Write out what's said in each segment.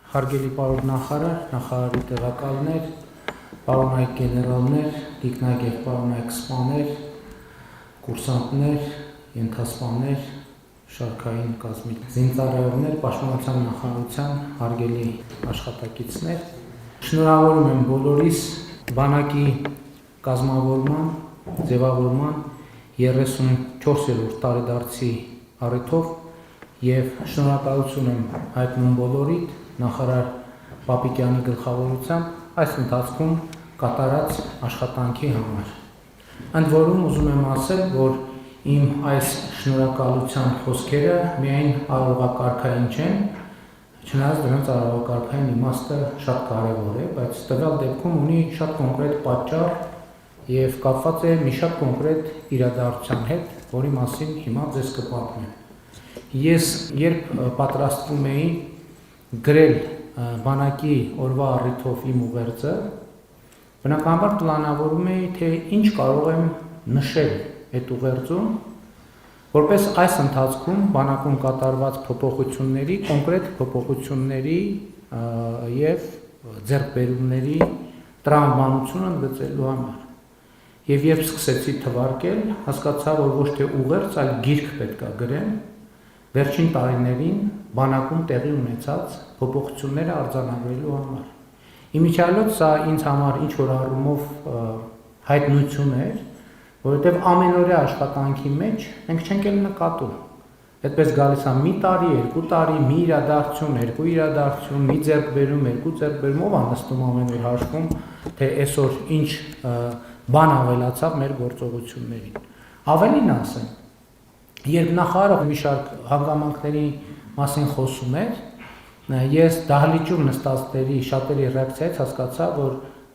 Հարգելի պարոն նախարար, նախարարի տեղակալներ, պարոնայք գեներալներ, տիկնագետ պարոնայք սպաներ, կուրսանտներ, ենթասպաներ, շարքային կազմի զինծառայողներ, պաշտպանության նախարարության հարգելի աշխատակիցներ, շնորհավորում եմ բոլորիս բանակի կազմավորման, ձևավորման 34-րդ տարեդարձի առիթով եւ շնորհակալություն եմ հայտնում բոլորիդ նախարար Պապիկյանի գլխավորությամբ այս ընթացքում կատարած աշխատանքի համար։ Ընդ որում ուզում եմ ասել, որ իմ այս շնորհակալության խոսքերը միայն արարողակարգային չեն, չնայած դրանց արարողակարգային իմաստը շատ կարևոր է, բայց տվյալ դեպքում ունի շատ կոնկրետ պատճառ եւ կապված է մի շատ կոնկրետ իրադարձության հետ, որի մասին հիմա ձեզ կպատմեմ։ Ես երբ պատրաստվում էի գրել բանակի օրվա առիթով իմ ուղերձը, բնականաբար պլանավորում էի, թե ինչ կարող եմ նշել այդ ուղերձում, որպես այս ընթացքում բանակում կատարված փոփոխությունների, կոնկրետ փոփոխությունների եւ ձեռքբերումների տրամաբանությունը ընդգծելու համար։ Եվ երբ սկսեցի թվարկել, հասկացա, որ ոչ թե ուղերձ, այլ գիրք պետք է գրեմ վերջին տարիներին բանակում տեղի ունեցած փոփոխությունները արձանագրելու համար։ Իմիջիալոց սա ինձ համար ինչ-որ առումով հայտնություն էր, որովհետև ամենօրյա աշխատանքի մեջ մենք չենք էլ նկատում։ Այդպես գալիս է մի տարի, երկու տարի, մի իրադարձություն, երկու իրադարձություն, մի ձեռքբերում, երկու ձեռքբերում, ով է նստում ամեն օր հաշվում, թե այսօր ինչ բան ավելացավ մեր գործողություններին։ Ավելին ասեմ, երբ նախարարը մի շարք հանգամանքների մասին խոսում էր, ես դահլիճում նստածների շատերի ռեակցիայից հասկացա, որ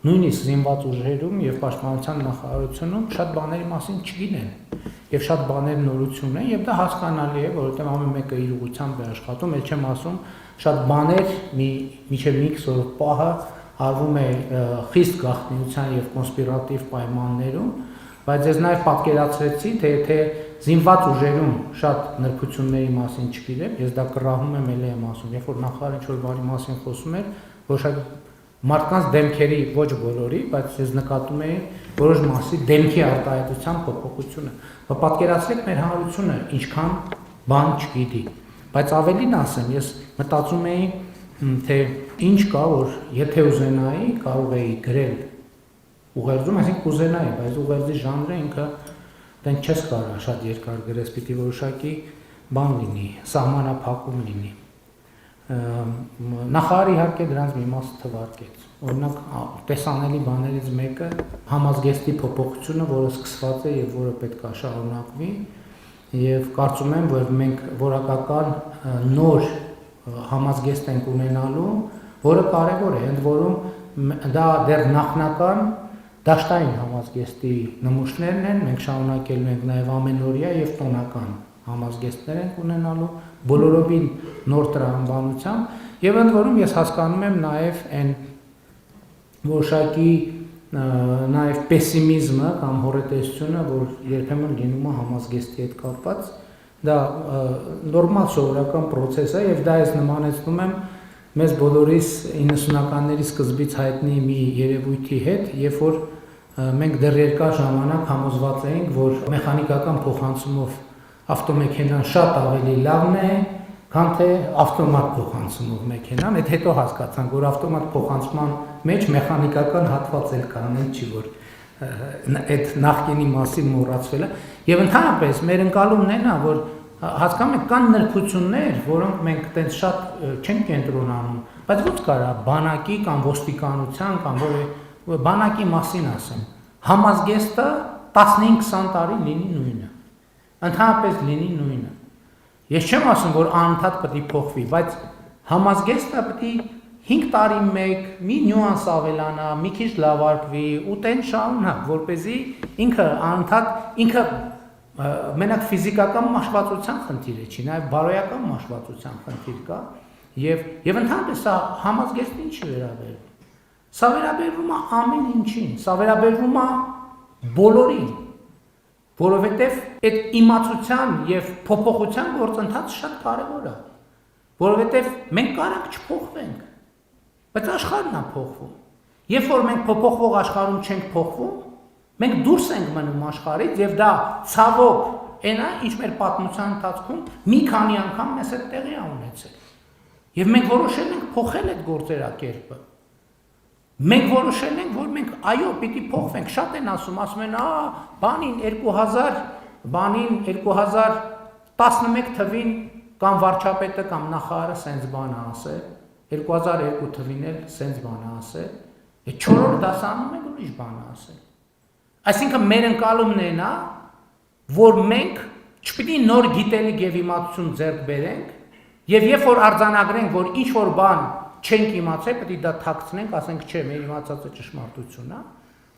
նույնիսկ զինված ուժերում եւ պաշտպանության նախարարությունում շատ բաների մասին չգիտեն եւ շատ բաներ նորություն են եւ դա հասկանալի է, որովհետեւ ամեն մեկը իր ուղղությամբ է աշխատում, ել չեմ ասում, շատ բաներ մինչեւ մի քսորդ պահը արվում է խիստ գաղտնիության եւ կոնսպիրատիվ պայմաններում, բայց ես նաեւ պատկերացրեցի, թե եթե զինված ուժերում շատ նրբությունների մասին չգիտեմ, ես դա կռահում եմ, ելի եմ ասում, երբ որ նախարարը ինչ-որ բանի մասին խոսում էր, որ շատ մարդկանց դեմքերի ոչ բոլորի, բայց ես նկատում էի որոշ մասի դեմքի արտահայտության փոփոխությունը։ Պատկերացրեք մեր հանրությունը ինչքան բան չգիտի, բայց ավելին ասեմ, ես մտածում էի, թե ինչ կա, որ եթե ուզենայի, կարող էի գրել ուղերձում, այսինքն կուզենայի, բայց ուղերձի ժանրը ինքը դենք չես կարող շատ երկար գրես, պիտի որոշակի բան լինի, սահմանափակում լինի։ Նախարարը իհարկե դրանց մի մասը թվարկեց։ Օրինակ տեսանելի բաներից մեկը համազգեստի փոփոխությունը, որը սկսված է եւ որը պետք է շարունակվի, եւ կարծում եմ, որ մենք որակական նոր համազգեստ ենք ունենալու, որը կարևոր է, ընդ որում դա դեռ նախնական դաշտային համազգեստի նմուշներն են, մենք շարունակելու ենք նաեւ ամենօրյա եւ տոնական համազգեստներ ենք ունենալու, բոլորովին նոր տրամաբանությամբ եւ ընդ որում ես հասկանում եմ նաեւ այն որոշակի նաեւ պեսիմիզմը կամ հոռետեսությունը, որ երբեմն լինում է համազգեստի հետ կապված, դա նորմալ սովորական process է եւ դա ես նմանեցնում եմ մեզ բոլորիս 90-ականների սկզբից հայտնի մի երևույթի հետ, երբ որ մենք դեռ երկար ժամանակ համոզված էինք, որ մեխանիկական փոխանցումով ավտոմեքենան շատ ավելի լավն է, քան թե ավտոմատ փոխանցումով մեքենան, այդ հետո հասկացանք, որ ավտոմատ փոխանցման մեջ մեխանիկական հատված էլ կան, չի որ այդ նախկինի մասին մոռացվելը եւ ընդհանրապես մեր ընկալումն է նա, որ հասկանում եք կան նրբություններ, որոնք մենք տենց շատ չենք կենտրոնանում, բայց ո՞նց կարա բանակի կամ ոստիկանության կամ բանակի մասին ասեմ, համազգեստը 15-20 տարի լինի նույնը, ընդհանրապես լինի նույնը։ Ես չեմ ասում, որ անընդհատ պետք է փոխվի, բայց համազգեստը պետք է 5 տարի մեկ մի նյուանս ավելանա, մի քիչ լավարկվի ու տեն շարունակ, որպեսզի ինքը անընդհատ ինքը մենակ ֆիզիկական մաշվածության խնդիր է, չի, նաև բարոյական մաշվածության խնդիր կա եւ ընդհանրապես սա համազգեստին չի վերաբերվում։ Սա վերաբերվում է ամեն ինչին, սա վերաբերվում է բոլորին, որովհետեւ այդ իմացության եւ փոփոխության գործընթացը շատ կարեւոր է, որովհետեւ մենք կարանք չփոխվենք։ բայց աշխարհն է փոխվում։ Երբ որ մենք փոփոխվող աշխարհում չենք փոխվում, մենք դուրս ենք մնում աշխարհից եւ դա ցավոք այն է, ինչ մեր պատմության ընթացքում մի քանի անգամ մեզ հետ տեղի է ունեցել։ Եվ մենք որոշել ենք փոխել այդ գործերակերպը։ Մենք որոշել ենք, որ մենք այո, պիտի փոխվենք։ Շատ են ասում են, բանին 2011 թվին կամ վարչապետը կամ նախարարը սենց բան է ասել, 2002 թվին էլ սենց բան է ասել, 4-րդ դասարանում ենք ուրիշ բան է ասել։ Այսինքն մեր ընկալումն է նա, որ մենք չպիտի նոր գիտելիք եւ իմացություն ձեռք բերենք, եւ երբ որ արձանագրենք, որ ինչ որ բան չենք իմացել, պետք է դա թաքցնենք, ասենք, չէ, մեր իմացածը ճշմարտություն է,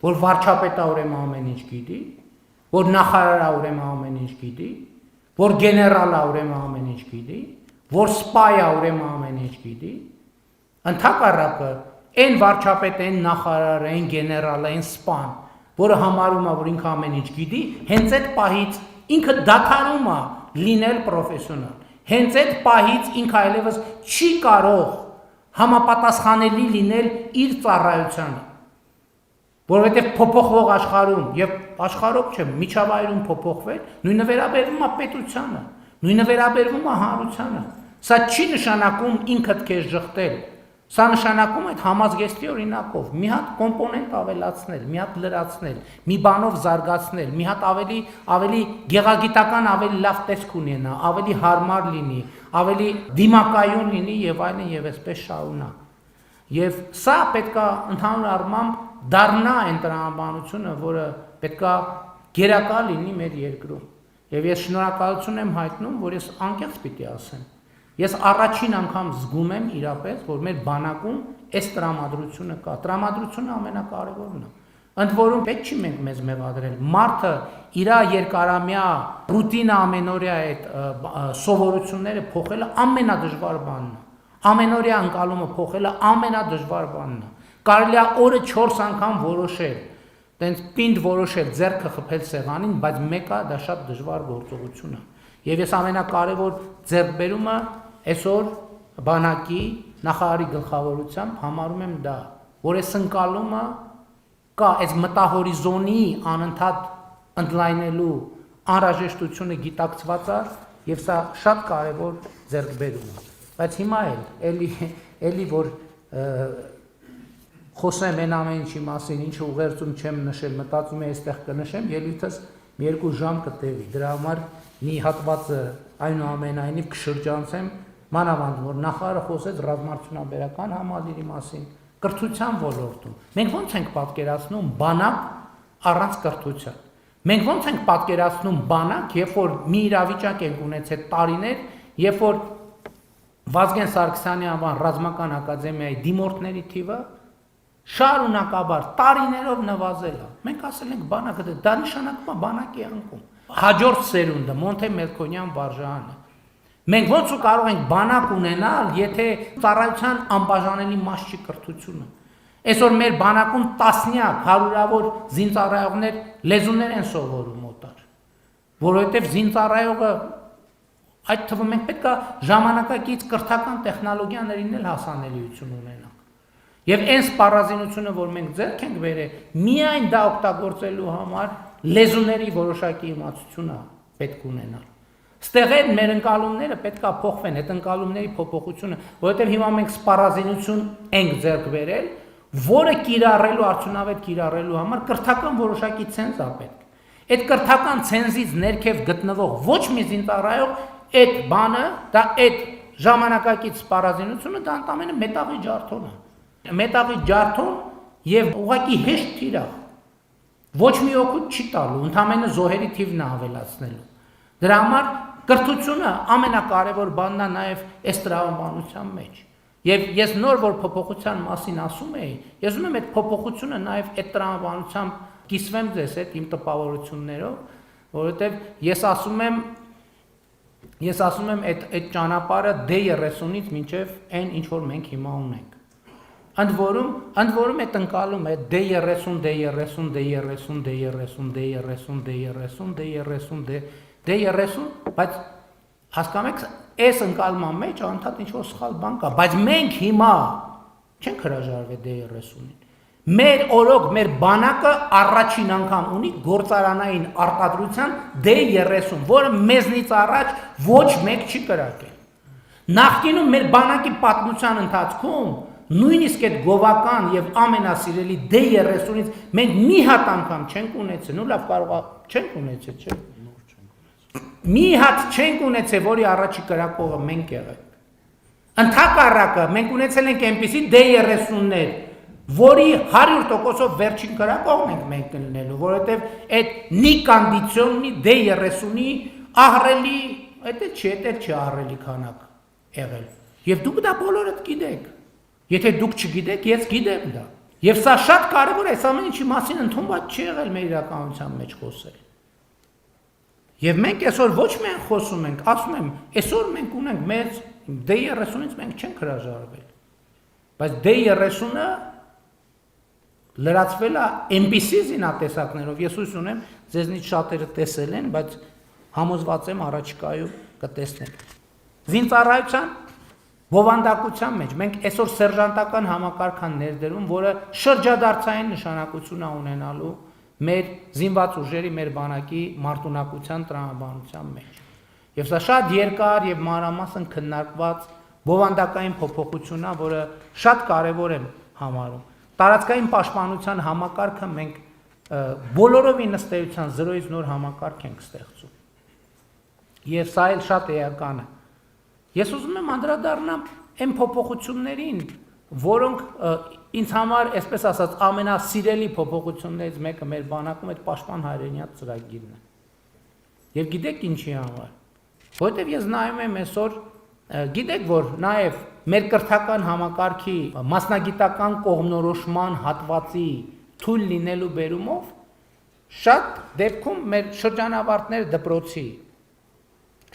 որ վարչապետը ուրեմն ամեն ինչ գիտի, որ նախարարը ուրեմն ամեն ինչ գիտի, որ գեներալը ուրեմն ամեն ինչ գիտի, որ սպայը ուրեմն ամեն ինչ գիտի, ընդհակառակը այն վարչապետը, այն նախարարը, այն գեներալը, այն սպան, որը համարում է, որ ինքը ամեն ինչ գիտի, հենց այդ պահից ինքը դադարում է լինել պրոֆեսիոնալ, հենց այդ պահից ինքը այլևս չի կարող համապատասխանելի լինել իր ծառայությանը, որովհետև փոփոխվող աշխարհում եւ աշխարհով չէ, միջավայրում փոփոխվել, նույնը վերաբերվում է պետությանը, նույնը վերաբերվում է հանրությանը։ Սա չի նշանակում ինքդ քեզ ժխտել, սա նշանակում է այդ համազգեստի օրինակով մի հատ կոմպոնենտ ավելացնել, մի հատ լրացնել, մի բանով զարգացնել, մի հատ ավելի գեղագիտական ավելի լավ տեսք ունենա, ավելի հարմար լինի, ավելի դիմակայուն լինի եւ այլն եւ այսպես շարունակ։ Եվ սա պետքա ընդհանուր առմամբ դառնա այն տրամաբանությունը, որը պետքա գերակա լինի մեր երկրում։ Եվ ես շնորհակալություն եմ հայտնում, որ ես անկեղծ պիտի ասեմ։ Ես առաջին անգամ զգում եմ իրապես, որ մեր բանակում այս տրամադրությունը կա։ Տրամադրությունը ամենակարևորն է։ Ընդ որում պետք չի մենք մեզ մեղադրել։ Մարդը իր երկարամյա ռուտինա ամենօրյա այդ սովորությունները փոխելը ամենադժվար բանն է։ Ամենօրյա ընկալումը փոխելը ամենադժվար բանն է։ Կարելի է օրը 4 անգամ որոշել, տենց պինդ որոշել, ձեռքը խփել սեղանին, բայց մեկը դա շատ դժվար գործողություն է։ Եվ ես ամենակարևոր ձեռքբերումը այսօր բանակի նախարարի գլխավորությամբ համարում եմ դա, որ այս ընկալումը կա, այս մտահորիզոնի անընդհատ ընդլայնելու անհրաժեշտությունը գիտակցված է եւ սա շատ կարևոր ձեռքբերում է։ Բայց հիմա էլի որ խոսեմ այն ամեն ինչի մասին, ինչը ուղերձում չեմ նշել, մտածում եմ այստեղ կնշեմ, ելույթս մի 2 ժամ կտևի։ Դրա համար մի հատվածը այնուամենայնիվ կշրջանցեմ, մանավանդ որ նախարարը խոսեց ռազմարտությունաբերական համալիրի մասին, կրթության ոլորտում։ Մենք ո՞նց ենք պատկերացնում բանակ առանց կրթության։ Մենք ո՞նց ենք պատկերացնում բանակ, երբ որ մի իրավիճակ ենք ունեցել տարիներ, երբ որ Վազգեն Սարգսյանի անվան ռազմական ակադեմիայի դիմորդների թիվը շարունակաբար տարիներով նվազել է։ Մենք ասել ենք բանակը դա նշանակում է բանակի անկում։ Հաջորդ սերունդը Մոնթե Մելքոնյան վարժանը։ Մենք ո՞նց ու կարող ենք բանակ ունենալ, եթե ծառայության անբաժանելի մաս չի կրթությունը։ Այսօր մեր բանակում տասնյակ, հարյուրավոր զինծառայողներ լեզուներ են սովորում օտար, որովհետև զինծառայողը այդ թվում մենք պետք է ժամանակակից կրթական տեխնոլոգիաներին էլ հասանելիություն ունենանք։ Եվ այն սպառազինությունը, որ մենք ձեռք ենք բերել, միայն դա օգտագործելու համար լեզուների որոշակի իմացություն է պետք ունենալ։ Ստեղ այդ մեր ընկալումները պետք է փոխվեն, այդ ընկալումների փոփոխությունը, որովհետև հիմա մենք սպառազինություն ենք ձեռք բերել, որը կիրառելու արդյունավետ կիրառելու համար կրթական որոշակի ցենզ է պետք։ Այդ կրթական ցենզից ներքև գտնվող ոչ մի զինծառայող այդ բանը, դա այդ ժամանակակից սպառազինությունը դա ընդամենը մետաղի ջարդոն է։ Մետաղի ջարդոն եւ ուղղակի հեշտ թիրախ։ Ոչ մի օգուտ չի տալու, ընդամենը զոհերի թիվն է ավելացնելու։ Դրա համար կրթությունը ամենակարևոր բանն է նաեւ այս տրամաբանության մեջ։ Եվ ես նոր որ փոփոխության մասին ասում եի, ես ուզում եմ այդ փոփոխությունը նաեւ այդ տրամաբանությամբ կիսվեմ ձեզ այդ իմ տպավորություններով, որովհետեւ ես ասում եմ այդ ճանապարհը D30-ից մինչև այն ինչ որ մենք հիմա ունենք։ Ընդ որում այդ ընկալում է D30, բայց հասկանում եք, այս ընկալման մեջ անընդհատ ինչ որ սխալ բան կա, բայց մենք հիմա չենք հրաժարվել D30-ին։ Մեր օրոք, մեր բանակը առաջին անգամ ունի գործարանային արտադրության D30, որը մեզնից առաջ ոչ մեկ չի կրակել։ Նախկինում մեր բանակի պատմության ընթացքում նույնիսկ այդ գովական եւ ամենասիրելի D30-ից մենք մի հատ անգամ չենք ունեցել, ու լավ կարող չենք ունեցել, չէ՞։ Մի հատ չենք ունեցել, որի առաջի կրակողը մենք եղենք։ Ընդհակառակը մենք ունեցել ենք այնպիսի D30-ներ, որի 100%-ով վերջին կրակողն ենք մենք լինելու, որովհետև այդ նի կոնդիցիոնի D30-ի ահռելի, դա չի ահռելի քանակ եղել։ Եվ դուք դա բոլորդ գիտեք։ Եթե դուք չգիտեք, ես գիտեմ դա։ Եվ սա շատ կարևոր է, այս ամեն ինչի մասին ընդունված չի եղել մեր իրականության մեջ խոսել։ Եվ մենք այսօր ոչ միայն խոսում ենք, ասում եմ, այսօր մենք ունենք մեծ D30-ից մենք չենք հրաժարվել։ Բայց D30-ը լրացվել է այնպիսի զինատեսակներով, ես հույս ունեմ, ձեզնից շատերը տեսել են, բայց համոզված եմ առաջիկայում կտեսնենք։ Զինծառայության բովանդակության մեջ մենք այսօր սերժանտական համակարգ են ներդրում, որը շրջադարձային նշանակություն է ունենալու մեր զինված ուժերի, մեր բանակի մարտունակության տրամաբանության մեջ։ Եվ սա շատ երկար եւ մանրամասն քննարկված բովանդակային փոփոխություն է, որը շատ կարեւոր եմ համարում։ Տարածքային պաշտպանության համակարգը մենք բոլորովին ըստ էության 0-ից նոր համակարգ ենք ստեղծում։ Եվ սա էլ շատ էական է։ Ես ուզում եմ անդրադառնամ այն փոփոխություններին, որոնք ինձ համար, այսպես ասած, ամենասիրելի փոփոխություններից մեկը մեր բանակում այդ պաշտպան հայրենիաց ծրագիրն է։ Եվ գիտեք ինչի համար։ Որտեւ ես նայում եմ այսօր, գիտեք, որ նաև մեր կրթական համակարգի մասնագիտական կողմնորոշման հատվածի թույլ լինելու բերումով շատ դեպքում մեր շրջանավարտներ դպրոցի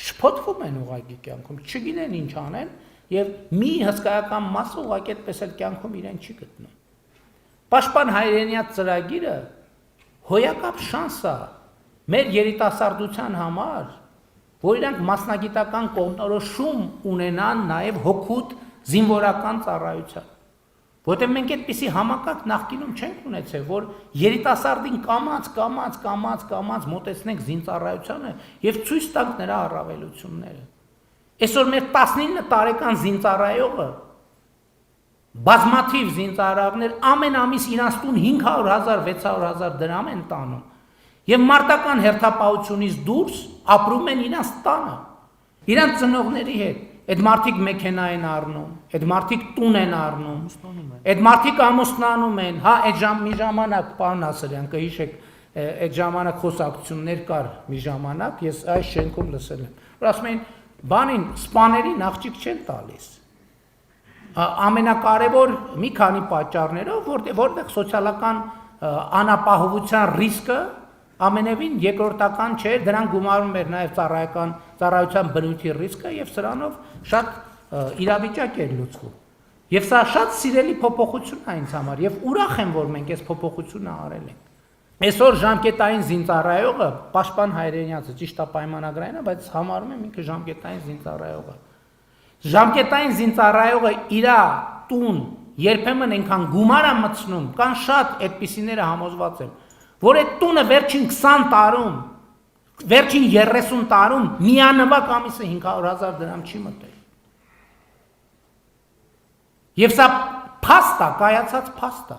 շփոթվում են ուղղակի կյանքում, չգիտեն ինչ անեն եւ մի հսկայական մասը ուղղակի այդպես էլ կյանքում իրեն չի գտնում։ Պաշտպան հայրենիաց ծրագիրը հոյակապ շանս է մեր երիտասարդության համար, որ իրանք մասնագիտական կողմնորոշում ունենան նաև հոգուտ զինվորական ծառայության։ Որտեղ մենք այդպիսի համակարգ նախկինում չենք ունեցել, որ երիտասարդին կամած մոտեցնենք զինծառայությանը եւ ցույց տանք նրա առավելությունները։ Այսօր մեր 19 տարեկան զինծառայողը բազմաթիվ զինծառայողներ ամեն ամիս իրանց տուն 500,000, 600,000 դրամ են տանում եւ մարտական հերթապահությունից դուրս ապրում են իրանց տանը, իրանց ծնողների հետ։ Այդ մարդիկ մեքենա են առնում, այդ մարդիկ տուն են առնում, այդ մարդիկ ամուսնանում են, հա, այդ մի ժամանակ, պարոն Ասրյան, կհիշեք, այդ ժամանակ խոսակցություններ կար մի ժամանակ, ես այս շենքում լսել եմ, որ ասում էին, բանին սպաներին աղջիկ չեն տալիս։ Ամենակարևոր մի քանի պատճառներով, որտեղ սոցիալական անապահովության ռիսկը ամենևին երկրորդական չէ, դրան գումարում էր նաև ծառայության բնույթի ռիսկը եւ սրանով շատ իրավիճակ էր լուծվում։ Եվ սա շատ սիրելի փոփոխություն է ինձ համար եւ ուրախ եմ, որ մենք այս փոփոխությունը արել ենք։ Այսօր ժամկետային զինծառայողը պաշտպան հայրենիացը ճիշտ է պայմանագրային է, բայց համարում եմ ինքը ժամկետային զինծառայողը։ Ժամկետային զինծառայողը իր տուն երբեմն այնքան գումար է մտցնում, կան շատ այդպիսիները համոզված են, որ այդ տունը վերջին 20 տարում, վերջին 30 տարում միանվագ ամիսը 500,000 դրամ չի մտել։ Եվ սա փաստ է, կայացած փաստ է։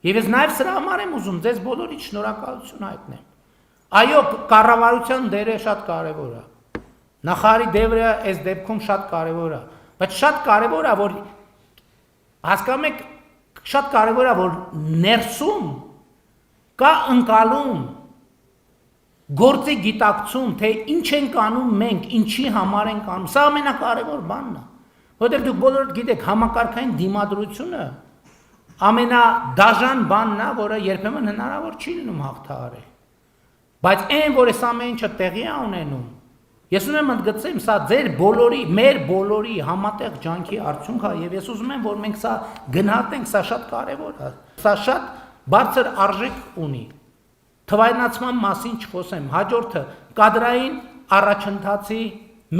Եվ ես նաև սրա համար եմ ուզում ձեզ բոլորիդ շնորհակալություն հայտնեմ։ Այո, կառավարության դերը շատ կարևոր է։ Նախարարի դերը այս դեպքում շատ կարևոր է, բայց շատ կարևոր է, որ հասկանում եք, շատ կարևոր է, որ ներսում կա ընկալում, գործի գիտակցում, թե ինչ ենք անում մենք, ինչի համար ենք անում, սա ամենակարևոր բանն է, որտեղ դուք բոլորդ գիտեք, համակարգային դիմադրությունը ամենադաժան բանն է, որը երբեմն հնարավոր չի լինում հաղթահարել, բայց այն, որ այս ամեն ինչը տեղի է ունենում, ես ուզում եմ ընդգծեմ, սա ձեր բոլորի, մեր բոլորի համատեղ ջանքի արդյունք է, եւ ես ուզում եմ, որ մենք սա գնահատենք, սա շատ կարևոր է, սա շատ բարձր արժեք ունի։ Թվայնացման մասին չխոսեմ, հաջորդը կադրային առաջընթացի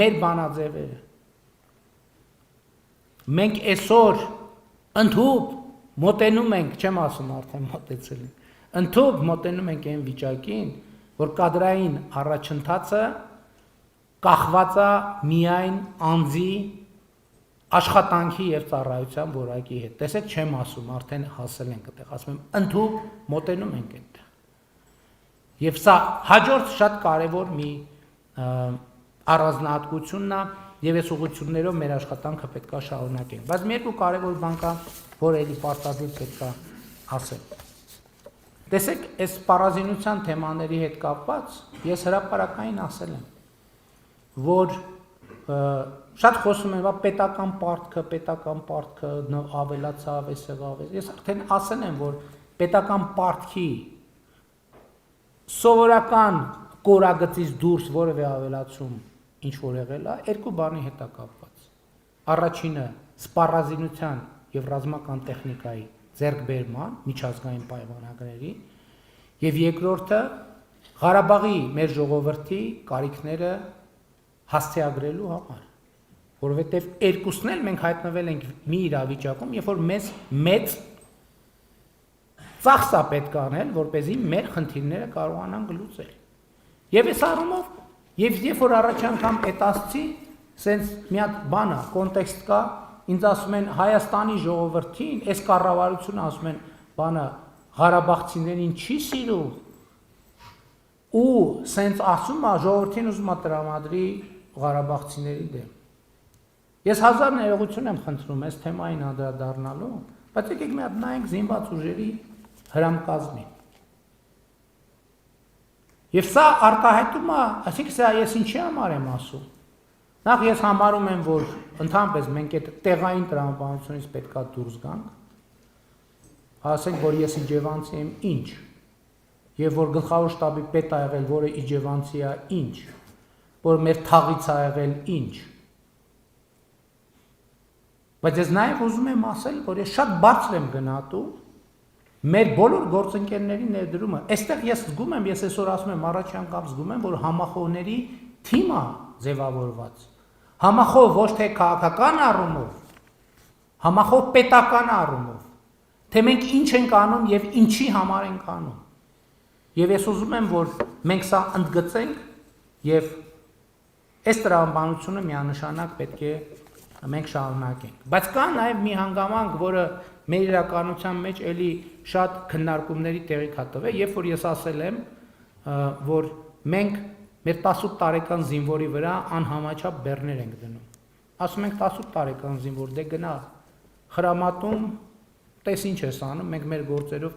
մեր բանաձևերը։ Մենք այսօր Ընդհուպ մոտենում ենք, չեմ ասում արդեն մոտեցել ենք, ընդհուպ մոտենում ենք այն վիճակին, որ կադրային առաջընթացը կախված է միայն անձի աշխատանքի եւ ծառայության որակի հետ։ Տեսեք, չեմ ասում, արդեն հասել ենք այդտեղ, ասում եմ, ընդհուպ մոտենում ենք այդտեղ։ Եվ սա հաջորդ շատ կարևոր մի առանձնահատկությունն է, եւ այս ուղղություններով մեր աշխատանքը պետք է շարունակենք։ Բայց մի երկու կարևոր բան կա, որ էլի պարտադիր պետք է ասել։ Տեսեք, այս պարազինության թեմաների հետ կապված ես հրապարակային ասել եմ, որ շատ խոսում եմ, պետական պարտքը ավելացավ, այս եղավ։ Ես արդեն ասել եմ, որ պետական պարտքի սովորական կորագծից դուրս որևէ ավելացում ինչ որ եղել է, երկու բանի հետ է կապված։ Առաջինը սպառազինության եւ ռազմական տեխնիկայի ձեռքբերման միջազգային պայմանագրերի եւ երկրորդը Ղարաբաղի մեր ժողովրդի կարիքները հասցեագրելու համար, որովհետեւ երկուսն էլ մենք հայտնվել ենք մի իրավիճակում, երբ որ մեզ մեծ ծախս է պետք անել, որպեսզի մեր խնդիրները կարողանանք լուծել։ Եվ այս առումով, երբ որ առաջ անգամ այդ ասցի, սենց մի հատ բան է, կոնտեքստ կա, ինձ ասում են Հայաստանի ժողովրդին, այս կառավարությունը ասում են, բանը Ղարաբաղցիներին չի սիրում, ու սենց ասում է ժողովրդին ուզում է տրամադրի Ղարաբաղցիների դեմ։ Ես հազար ներողություն եմ խնդրում այս թեմային անդրադառնալու, բայց եկեք մի հատ նայենք զինված ուժերի հրամկազմին։ Եվ սա արտահայտում է, այսինքն սա ես ինչի համար եմ ասում։ Նախ ես համարում եմ, որ ընդհանրապես մենք այդ տեղային տրամաբանությունից պետք է դուրս գանք, ասենք, որ ես իջևանցի եմ ինչ, եւ որ գլխավոր շտաբի պետ ա եղել, որը իջևանցի է ինչ, որ մեր թաղից ա եղել ինչ։ Բայց ես նաեւ ուզում եմ ասել, որ ես շատ բարձր եմ գնահատում մեր բոլոր գործընկերների ներդրումը։ Այստեղ ես զգում եմ, ես այսօր ասում եմ, առաջ անգամ զգում եմ, որ համախոհների թիմը ձևավորված։ Համախոհ ոչ թե քաղաքական առումով, համախոհ պետական առումով, թե մենք ինչ ենք անում եւ ինչի համար ենք անում։ Եվ ես ուզում եմ, որ մենք սա ընդգծենք եւ այս տրամաբանությունը միանշանակ պետք է մենք շարունակենք։ Բայց կա նաեւ մի հանգամանք, որը մեր իրականության մեջ էլի շատ քննարկումների տեղիք է տվել, երբ որ ես ասել եմ, որ մենք մեր 18 տարեկան զինվորի վրա անհամաչափ բեռներ ենք դնում։ Ասում ենք 18 տարեկան զինվոր, դե գնա խրամատում, տես ինչ ես անում, մենք մեր գործերով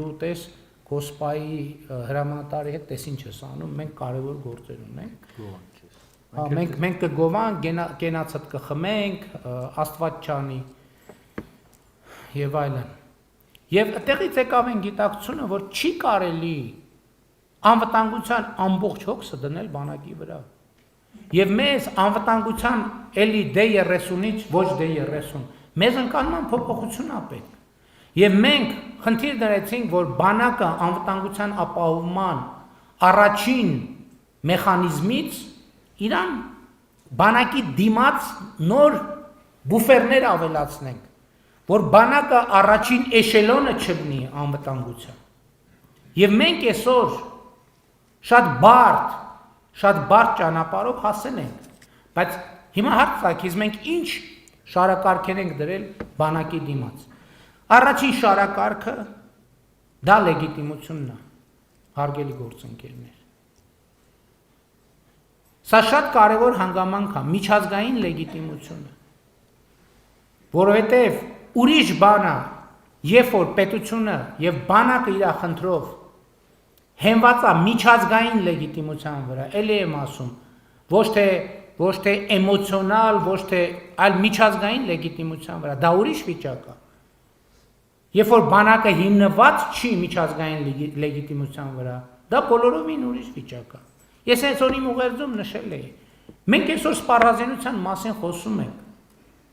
դու տես Կոսպայի հրամանատարի հետ տես ինչ ես անում, մենք կարևոր գործեր ունենք։ Մենք կգովանք, կենացդ կխմենք, Աստված չանի եւ այլն։ Եվ այդտեղից եկավ այն գիտակցությունը, որ չի կարելի անվտանգության ամբողջ հոգսը դնել բանակի վրա։ Եվ մեզ անվտանգության էլի D30-ից ոչ D30, մեզ ընկալման փոփոխություն է պետք։ Եվ մենք խնդիր դրեցինք, որ բանակը անվտանգության ապահովման առաջին մեխանիզմից իրան բանակի դիմաց նոր բուֆերներ ավելացնենք, որ բանակը առաջին էշելոնը չլինի անվտանգության։ Եվ մենք այսօր շատ բարդ ճանապարհով հասել ենք, բայց հիմա հարց տալիս մենք ինչ շարակարգեր ենք դրել բանակի դիմաց։ Առաջին շարակարգը դա լեգիտիմությունն է, հարգելի գործընկերներ։ Սա շատ կարևոր հանգամանք է, միջազգային լեգիտիմությունը, որովհետև ուրիշ բան է, երբ որ պետությունը եւ բանակը իր խնդրով հենված է միջազգային լեգիտիմության վրա, էլի եմ ասում, ոչ թե էմոցիոնալ, ոչ թե այլ միջազգային լեգիտիմության վրա, դա ուրիշ վիճակ է։ Երբ որ բանակը հիմնված չի միջազգային լեգիտիմության վրա, դա բոլորովին ուրիշ վիճակ է։ Ես այսօր իմ ուղերձում նշել էի։ Մենք այսօր սպառազինության մասին խոսում ենք։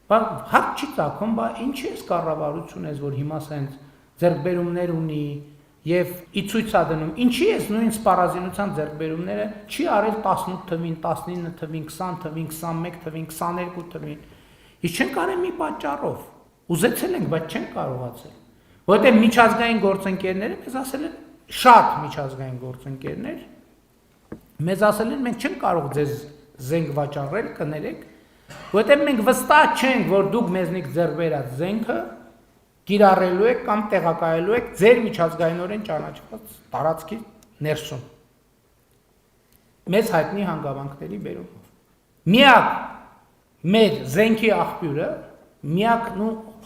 Բայց հարց չի ցակում, բա ինչի է կառավարությունը, որ հիմա սենց ձեռքբերումներ ունի եւ ի ցույց է դնում։ Ինչի է նույն սպառազինության ձեռքբերումները չի արել 18 թվին, 19 թվին, 20 թվին, 21 թվին, 22 թվին։ Իսկ չեն կարել մի պատճառով։ ուզեցել ենք, բայց չենք կարողացել։ Որովհետև միջազգային գործընկերները մեզ ասել են, շատ միջազգային գործընկերներ մեզ ասել են, մենք չենք կարող ձեզ զենք վաճառել, կներեք, որովհետև մենք վստահ չենք, որ դուք մեզնից ձեռք բերած զենքը կիրառելու եք կամ տեղակայելու եք ձեր միջազգայինորեն ճանաչված տարածքի ներսում։ Մեզ հայտնի հանգամանքների բերումով։ Միակ մեր զենքի աղբյուրը, միակ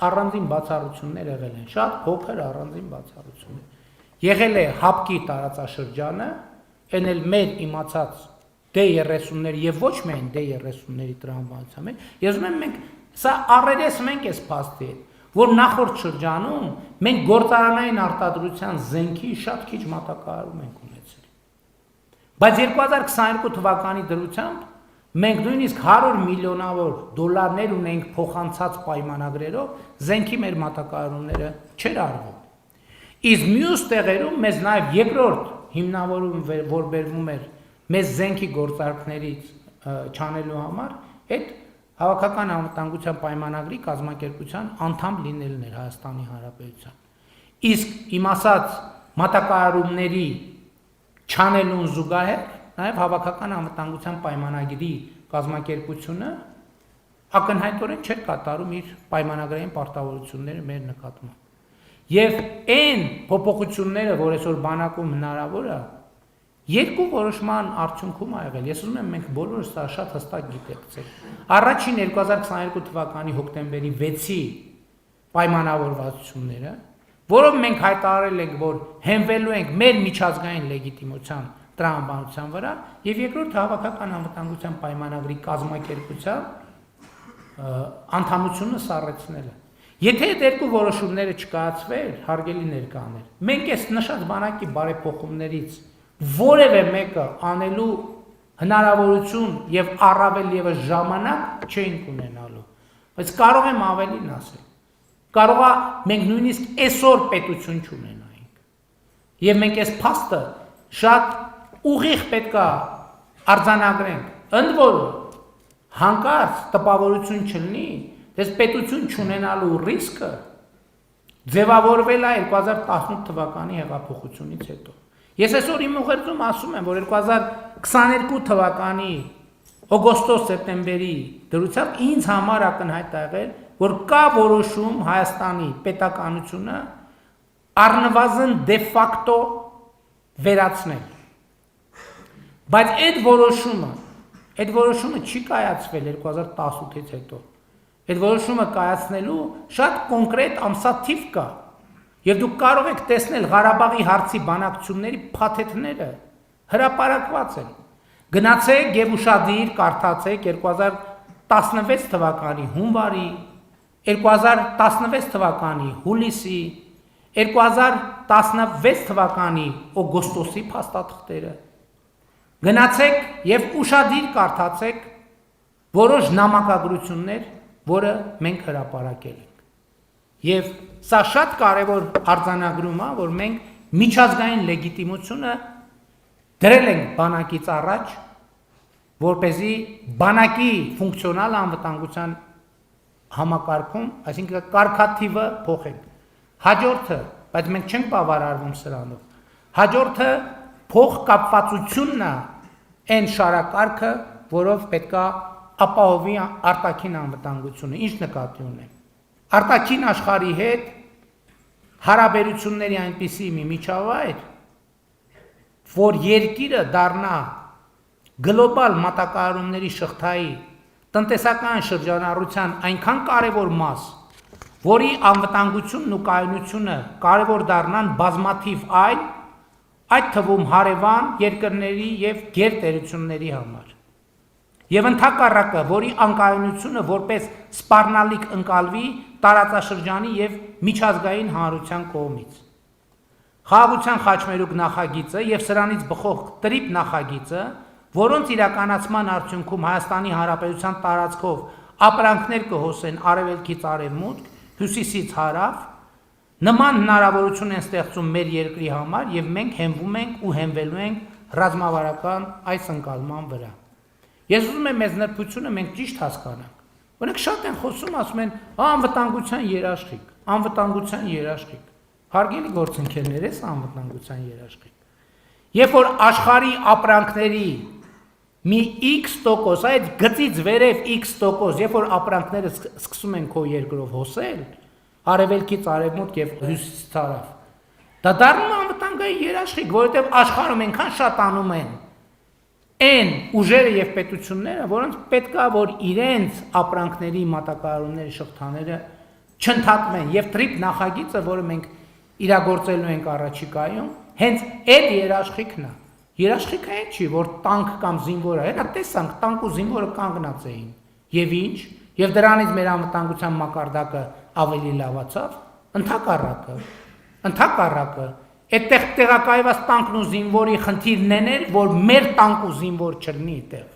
առանձին բացառություններ եղել են, շատ փոքր առանձին բացառություններ։ Եղել է հապկի տարածաշրջանը, այն էլ մեր իմացած D30-ներ եւ ոչ միայն D30-ների տրամաբանության մեջ, ես ուզում եմ մենք սա առերես մենք էս փաստի հետ, որ նախորդ շրջանում մենք գործարանային արտադրության զենքի շատ քիչ մատակարարում ենք ունեցել։ Բայց 2022 թվականի դրությամբ մենք նույնիսկ 100 միլիոնավոր դոլարներ ունենք փոխանցած պայմանագրերով, զենքի մեր մատակարարումները չեր արվում։ Իսկ մյուս տեղերում մեզ նաև երկրորդ հիմնավորում որ բերվում էր մեզ զենքի գործարքներից չանելու համար, այդ Հավաքական անվտանգության պայմանագրի կազմակերպության անդամ լինելն էր Հայաստանի Հանրապետության։ Իսկ իմ ասած մատակարարումների չանելուն զուգահեռ նաև Հավաքական անվտանգության պայմանագրի կազմակերպությունը ակնհայտորեն չէր կատարում իր պայմանագրային պարտավորությունները մեր նկատմամբ։ Եվ այն փոփոխությունները, որ այսօր բանակում հնարավոր է, երկու որոշման արդյունքում ա եղել։ Ես ուզում եմ մենք բոլորս սա շատ հստակ գիտակցենք։ Առաջին 2022 թվականի հոկտեմբերի 6-ի պայմանավորվածությունները, որով մենք հայտարարել ենք, որ հենվելու ենք մեր միջազգային լեգիտիմության տրամաբանության վրա, եւ երկրորդ Հավաքական անվտանգության պայմանագրի կազմակերպության անդամությունը սառեցնելը։ Եթե այդ երկու որոշումները չկայացվեր, հարգելի ներկաներ, մենք այս նշած բանակի բարեփոխումներից որևէ մեկը անելու հնարավորություն եւ առավել եւս ժամանակ չէինք ունենալու։ Բայց կարող եմ ավելին ասել։ Կարող է մենք նույնիսկ այսօր պետություն չունենայինք։ Եվ մենք այս փաստը շատ ուղիղ պետք է արձանագրենք։ Ընդ որում հանկարծ տպավորություն չլինի, դες պետություն չունենալու ռիսկը ձևավորվել է 2018 թվականի հեղափոխությունից հետո։ Ես այսօր իմ ուղերձում ասում եմ, որ 2022 թվականի օգոստոս-սեպտեմբերի դրությամբ ինձ համար ակնհայտ է եղել, որ կա որոշում Հայաստանի պետականությունը առնվազն դե ֆակտո վերացնել։ Բայց այդ որոշումը չի կայացվել 2018-ից հետո։ Այդ որոշումը կայացնելու շատ կոնկրետ ամսաթիվ կա։ Եվ դուք կարող եք տեսնել Ղարաբաղի հարցի բանակցությունների փաթեթները հրապարակված են։ Գնացեք եւ ուշադիր կարդացեք 2016 թվականի հունվարի, 2016 թվականի հուլիսի, 2016 թվականի օգոստոսի փաստաթղթերը։ Գնացեք եւ ուշադիր կարդացեք որոշ նամակագրություններ, որը մենք հրապարակել ենք։ Եվ սա շատ կարևոր արձանագրում է, որ մենք միջազգային լեգիտիմությունը դրել ենք բանակից առաջ, որպեսզի բանակի ֆունկցիոնալ անվտանգության համակարգում, այսինքն կարգաթիվը փոխենք։ Հաջորդը, բայց մենք չենք բավարարվում սրանով։ Հաջորդը փոխկապվածությունն է այն շարակարգը, որով պետքա ապահովի արտաքին անվտանգությունը։ Ինչ նկատի ունեմ։ Արտաքին աշխարհի հետ հարաբերությունների այնպիսի մի միջավայր, որ երկիրը դառնա գլոբալ մատակարարումների շղթայի տնտեսական շրջանառության այնքան կարևոր մաս, որի անվտանգությունն ու կայունությունը կարևոր դառնան բազմաթիվ այդ թվում հարևան երկրների եւ գերտերությունների համար։ Եվ ընդհակառակը, որի անկայունությունը որպես սպառնալիք ընկալվի տարածաշրջանի եւ միջազգային հանրության կողմից։ Խաղաղության խաչմերուկ նախագիծը եւ սրանից բխող տրիպ նախագիծը, որոնց իրականացման արդյունքում Հայաստանի Հանրապետության տարածքով ապրանքներ կհոսեն արևելքից արևմուտք, հյուսիսից հարավ, նման հնարավորություն են ստեղծում մեր երկրի համար եւ մենք հենվում ենք ու հենվելու ենք ռազմավարական այս ընկալման վրա։ Ես ուզում եմ մեզ նրբությունը մենք ճիշտ հասկանանք, Օրինակ շատ են խոսում, ասում են, անվտանգության երաշխիք։ Հարգելի գործընկերներ, էս անվտանգության երաշխիք։ Երբ որ աշխարհի ապրանքների մի X%, այդ գծից վերև X%, երբ որ ապրանքները սկսում են քո երկրով հոսել, արևելքից արևմուտք եւ հյուսիսից հարավ, դա դառնում է անվտանգային երաշխիք, որովհետեւ աշխարհում այնքան շատանում են այն ուժերը եւ պետությունները, որոնց պետքա որ իրենց ապրանքների մատակարարումների շղթաները չընդհատվեն եւ տրիպ նախագիծը, որը մենք իրագործելու ենք առաջիկայում, հենց այդ երաշխիքն է։ Երաշխիքը այն չի, որ տանկ կամ զինվորը, հետո տեսանք տանկ ու զինվորը կանգնած էին։ Եվ ինչ, եւ դրանից մեր անվտանգության մակարդակը ավելի լավացավ, ընդհակառակը, այդտեղ տեղակայված տանկն ու զինվորի խնդիրն էր, որ մեր տանկ ու զինվոր չլինի այդտեղ։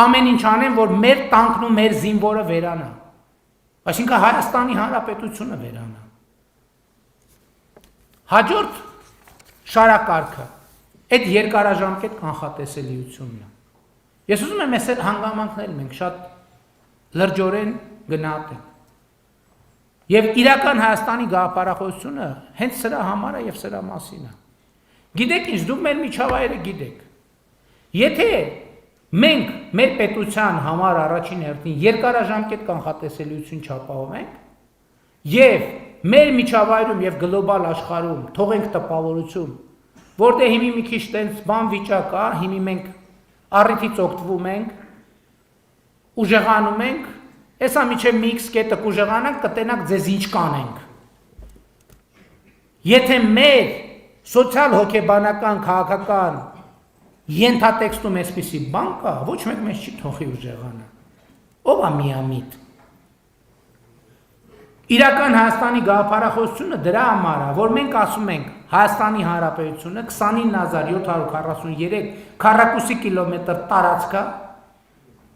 Ամեն ինչ անեն, որ մեր տանկն ու մեր զինվորը վերանա։ Այսինքն Հայաստանի Հանրապետությունը վերանա։ Հաջորդ շարակարգը, այդ երկարաժամկետ կանխատեսելիությունն է։ Ես ուզում եմ այս հանգամանքները մենք շատ լրջորեն գնահատենք։ Եվ իրական Հայաստանի գաղափարախոսությունը հենց սրա համար է եւ սրա մասին է։ Գիտեք ինչ, դուք մեր միջավայրը գիտեք։ Եթե մենք մեր պետության համար առաջին հերթին երկարաժամկետ կանխատեսելիություն չապահովենք եւ մեր միջավայրում եւ գլոբալ աշխարհում թողենք տպավորություն, որտեղ հիմի մի քիչ տենց բան վիճակ կա, հիմի մենք առիթից օգտվում ենք, ուժեղանում ենք, հեսա միջև մի X կետը կուժեղանանք, կտենանք ձեզ ինչ կանենք։ Եթե մեր սոցիալ հոգեբանական, քաղաքական ենթատեքստում այսպիսի բան կա, ոչ մեկ մեզ չի թողի ուժեղանա։ Ով է միամիտ։ Իրական Հայաստանի գաղափարախոսությունը դրա համար է, որ մենք ասում ենք Հայաստանի Հանրապետությունը 29743 քառակուսի կիլոմետր տարածք է,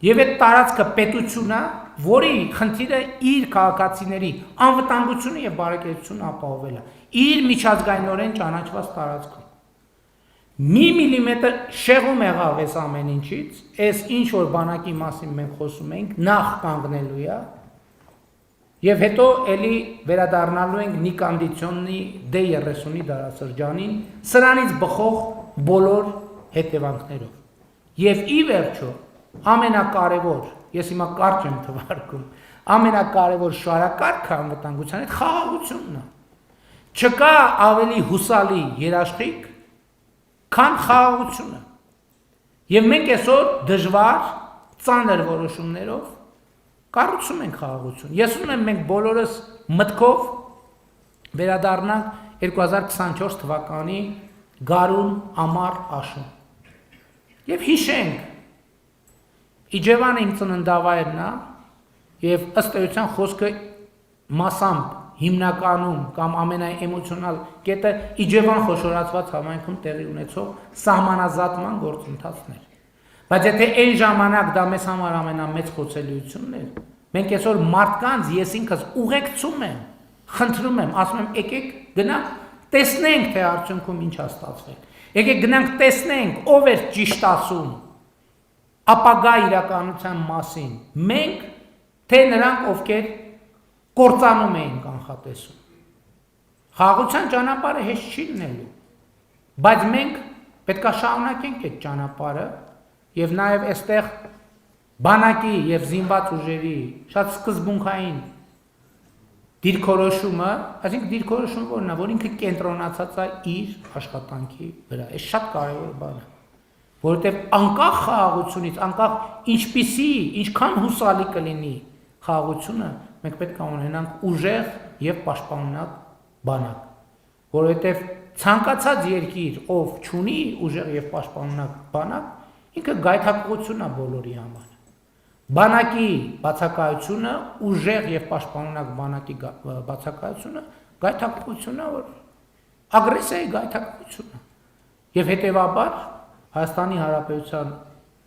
եւ այդ տարածքը պետություն է, որի խնդիրը իր քաղաքացիների անվտանգությունը եւ բարեկեցությունը ապահովել է, իր միջազգայինորեն ճանաչված տարածքում։ Մի միլիմետր շեղում եղավ այս ամեն ինչից, այս ինչ որ բանակի մասին մենք խոսում ենք, նախ կանգնելու է, եւ հետո էլի վերադառնալու ենք նիկանդիցիոնի D30-ի դարաշրջանին, սրանից բխող բոլոր հետևանքներով։ Եվ ի վերջո, ամենակարևոր, ես հիմա կարճ եմ թվարկում, ամենակարևոր շարակարգը անվտանգության այդ խաղաղությունն է։ Չկա ավելի հուսալի երաշխիք, քան խաղաղությունը։ Եվ մենք այսօր դժվար, ծանր որոշումներով կառուցում ենք խաղաղություն։ Ես ուզում եմ մենք բոլորս մտքով վերադառնանք 2024 թվականի գարուն ամառ աշուն։ Եւ հիշենք Իջևանը իմ ծննդավայրն է եւ ըստ էության խոսքը մասամբ հիմնականում կամ ամենաէմոցիոնալ կետը Իջևան խոշորացված համայնքում տեղի ունեցող սահմանազատման գործընթացներ։ Բայց եթե այն ժամանակ դա մեզ համար ամենամեծ խոցելիությունն էր, մենք այսօր մարդկանց ես ինքս ուղեկցում եմ, խնդրում եմ, ասում եմ, եկեք գնանք, տեսնենք թե արդյունքում ինչ է ստացվել։ Եկեք գնանք տեսնենք ով է ճիշտ ասում ապագա իրականության մասին։ Մենք թե նրանք ովքեր կործանում էին կանխատեսում։ Խաղաղության ճանապարհը հեշտ չի լինելու, բայց մենք պետք է շարունակենք այդ ճանապարհը եւ նաեւ այստեղ բանակի եւ զինված ուժերի շատ սկզբունքային դիրքորոշումը, այսինքն դիրքորոշումը որն է, որ ինքը կենտրոնացած է իր աշխատանքի վրա։ Այս շատ կարևոր բան է, որովհետեւ անկախ խաղաղությունից, անկախ ինչպիսի, ինչքան հուսալի կլինի խաղաղությունը, մենք պետք է ունենանք ուժեղ եւ պաշտպանունակ բանակ, որովհետեւ ցանկացած երկիր, ով չունի ուժեղ եւ պաշտպանունակ բանակ, ինքը գայթակղություն է բոլորի համար։ Բանակի բացակայությունը, ուժեղ եւ պաշտպանունակ բանակի բացակայությունը գայթակղություն է, որ ագրեսիայի գայթակղություն է։ Եվ հետեւաբար Հայաստանի Հանրապետության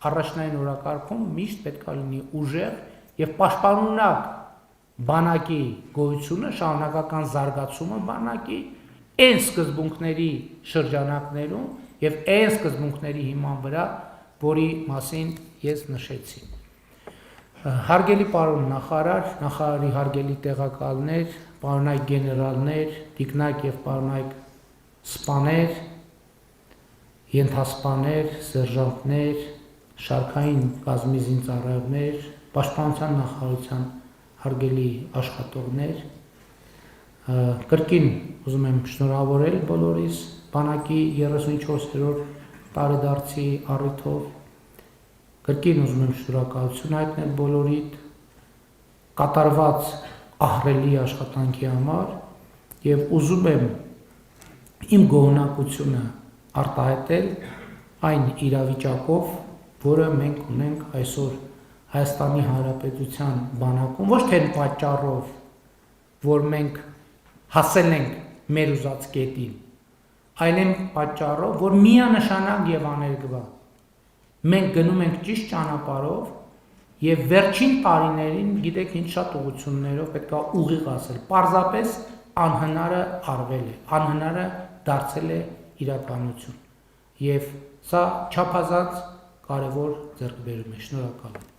առաջնային օրակարգում միշտ պետք է լինի ուժեղ եւ պաշտպանունակ բանակի գոյությունը, շարունակական զարգացումը բանակի այն սկզբունքների շրջանակներում եւ այն սկզբունքների հիման վրա, որի մասին ես նշեցի։ Հարգելի պարոն նախարար, նախարարի հարգելի տեղակալներ, պարոնայք գեներալներ, տիկնայք եւ պարոնայք սպաներ, ենթասպաներ, սերժանտներ, շարքային կազմի զինծառայողներ, պաշտպանության նախարարության հարգելի աշխատողներ, կրկին ուզում եմ շնորհավորել բոլորիս բանակի 34-րդ տարեդարձի առիթով, կրկին ուզում եմ շնորհակալություն հայտնել բոլորիդ կատարված ահռելի աշխատանքի համար եւ ուզում եմ իմ գոհունակությունը արտահայտել այն իրավիճակով, որը մենք ունենք այսօր Հայաստանի Հանրապետության բանակում, ոչ թե այն պատճառով, որ մենք հասել ենք մեր ուզած կետին, այլ այն պատճառով, որ միանշանակ եւ աներկբա մենք գնում ենք ճիշտ ճանապարհով եւ վերջին տարիներին, գիտեք, ինչ շատ ուղղություններով պետք է ուղիղ ասել, պարզապես անհնարը արվել է, անհնարը դարձել է իրականություն եւ սա չափազանց կարևոր ձեռքբերում է, շնորհակալ եմ։